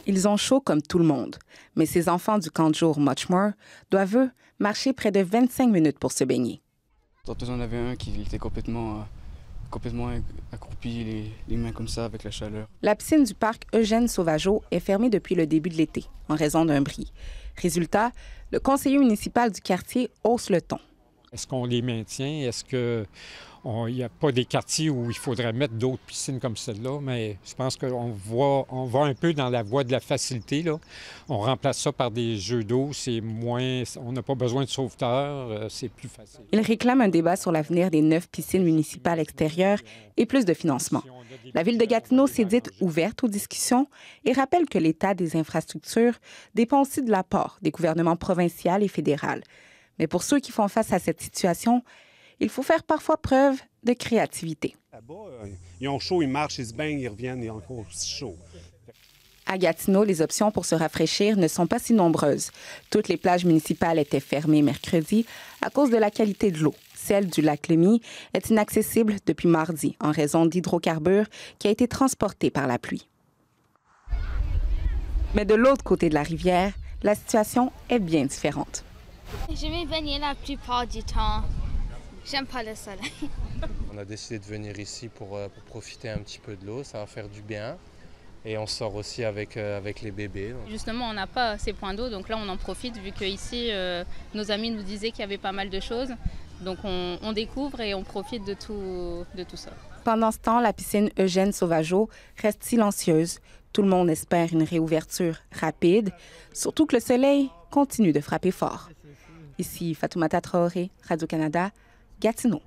Ils ont chaud comme tout le monde, mais ces enfants du camp de jour Muchmore doivent, eux, marcher près de 25 minutes pour se baigner. Tantôt, j'en avais un qui était complètement accroupi, les mains comme ça avec la chaleur. La piscine du parc Eugène Sauvageau est fermée depuis le début de l'été, en raison d'un bris. Résultat, le conseiller municipal du quartier hausse le ton. Est-ce qu'on les maintient? Est-ce qu'il n'y a pas des quartiers où il faudrait mettre d'autres piscines comme celle-là? Mais je pense qu'on va un peu dans la voie de la facilité, là. On remplace ça par des jeux d'eau, c'est moins... On n'a pas besoin de sauveteurs, c'est plus facile. Il réclame un débat sur l'avenir des 9 piscines municipales extérieures et plus de financement. La ville de Gatineau s'est dite ouverte aux discussions et rappelle que l'état des infrastructures dépend aussi de l'apport des gouvernements provincial et fédéral. Mais pour ceux qui font face à cette situation, il faut faire parfois preuve de créativité. Là-bas, ils ont chaud, ils marchent, ils se baignent, ils reviennent, ils ont encore aussi chaud. À Gatineau, les options pour se rafraîchir ne sont pas si nombreuses. Toutes les plages municipales étaient fermées mercredi à cause de la qualité de l'eau. Celle du lac Lemay est inaccessible depuis mardi en raison d'hydrocarbures qui a été transporté par la pluie. Mais de l'autre côté de la rivière, la situation est bien différente. Je vais baigner la plupart du temps. J'aime pas le soleil. On a décidé de venir ici pour profiter un petit peu de l'eau, ça va faire du bien. Et on sort aussi avec les bébés. Donc. Justement, on n'a pas ces points d'eau, donc là on en profite vu qu'ici, nos amis nous disaient qu'il y avait pas mal de choses. Donc on découvre et on profite de tout ça. Pendant ce temps, la piscine Eugène Sauvageau reste silencieuse. Tout le monde espère une réouverture rapide, surtout que le soleil continue de frapper fort. Ici Fatoumata Traoré, Radio-Canada, Gatineau.